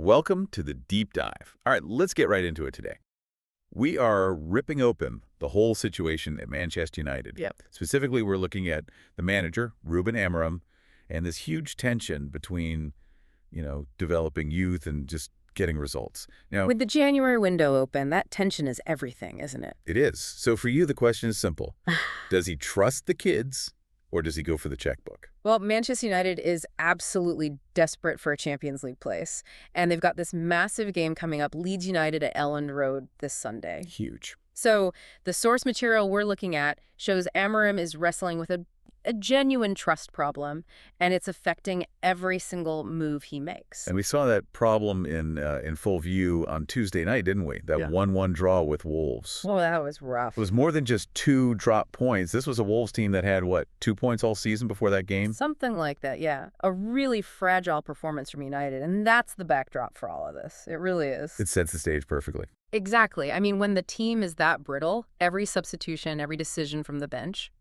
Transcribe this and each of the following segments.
Welcome to the deep dive. All right, let's get right into it today. We are ripping open the whole situation at Manchester United. Yep. Specifically, we're looking at the manager, Ruben Amorim, and this huge tension between, developing youth and just getting results. Now, With the January window open, that tension is everything, isn't it? it is. So for you, the question is simple. Does he trust the kids or does he go for the checkbook? Well, Manchester United is absolutely desperate for a Champions League place, and they've got this massive game coming up, Leeds United at Elland Road this Sunday. Huge. So the source material we're looking at shows Amorim is wrestling with a genuine trust problem, and it's affecting every single move he makes. And we saw that problem in full view on Tuesday night, didn't we? That 1-1 draw with Wolves. Oh, that was rough. It was more than just 2 drop points. This was a Wolves team that had, 2 points all season before that game? Something like that, yeah. A really fragile performance from United, and that's the backdrop for all of this. It really is. It sets the stage perfectly. Exactly. I mean, when the team is that brittle, every substitution, every decision from the bench,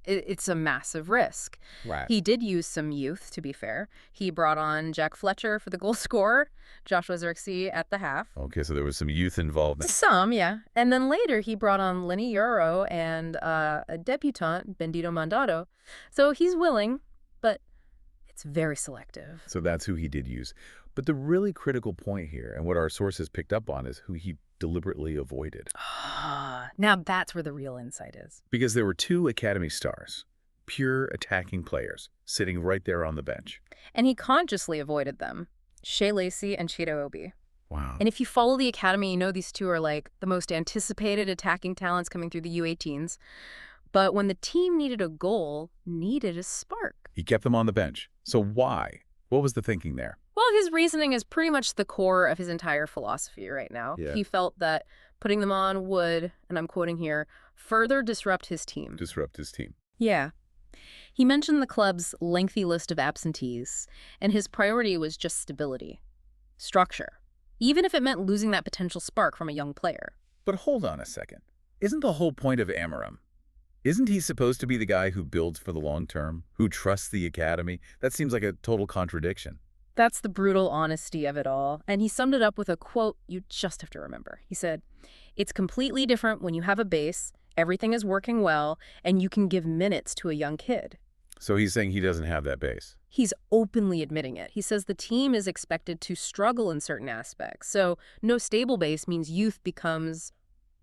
it's a massive risk. Right. He did use some youth, to be fair. He brought on Jack Fletcher for the goal scorer, Joshua Zirkzee at the half. Okay, so there was some youth involvement. Some, yeah. And then later he brought on Lenny Yoro and a debutant, Bendito Mandado. So he's willing, but it's very selective. So that's who he did use. But the really critical point here, and what our sources picked up on, is who he deliberately avoided. Now that's where the real insight is. Because there were 2 academy stars, pure attacking players, sitting right there on the bench. And he consciously avoided them, Shea Lacey and Chido Obi. Wow. And if you follow the academy, you know these 2 are like the most anticipated attacking talents coming through the U18s. But when the team needed a goal, needed a spark. He kept them on the bench. So why? What was the thinking there? Well, his reasoning is pretty much the core of his entire philosophy right now. Yeah. He felt that putting them on would, and I'm quoting here, further disrupt his team. Disrupt his team. Yeah. He mentioned the club's lengthy list of absentees, and his priority was just stability, structure, even if it meant losing that potential spark from a young player. But hold on a second. Isn't the whole point of Amorim? Isn't he supposed to be the guy who builds for the long term, who trusts the academy? That seems like a total contradiction. That's the brutal honesty of it all. And he summed it up with a quote you just have to remember. He said, "It's completely different when you have a base, everything is working well, and you can give minutes to a young kid." So he's saying he doesn't have that base. He's openly admitting it. He says the team is expected to struggle in certain aspects. So no stable base means youth becomes,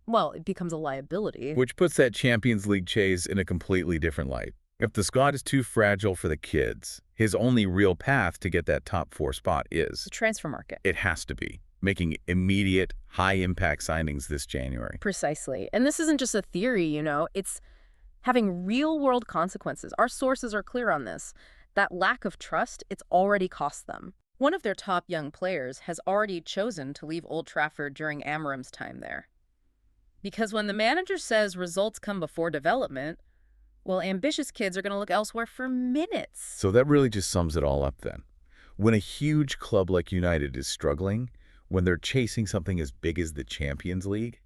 well, it becomes a liability. Which puts that Champions League chase in a completely different light. If the squad is too fragile for the kids, his only real path to get that top 4 spot is The transfer market. it has to be making immediate, high-impact signings this January. Precisely. And this isn't just a theory, it's having real-world consequences. Our sources are clear on this. That lack of trust, it's already cost them. One of their top young players has already chosen to leave Old Trafford during Amorim's time there. Because when the manager says results come before development, well, ambitious kids are going to look elsewhere for minutes. So that really just sums it all up then. When a huge club like United is struggling, when they're chasing something as big as the Champions League,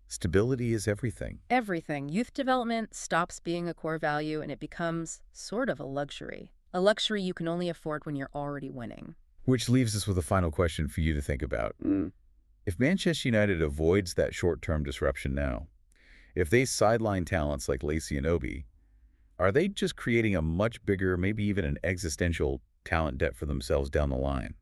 stability is everything. Everything. Youth development stops being a core value and it becomes sort of a luxury. A luxury you can only afford when you're already winning. Which leaves us with a final question for you to think about. If Manchester United avoids that short-term disruption now, if they sideline talents like Lacey and Obi, are they just creating a much bigger, maybe even an existential talent debt for themselves down the line?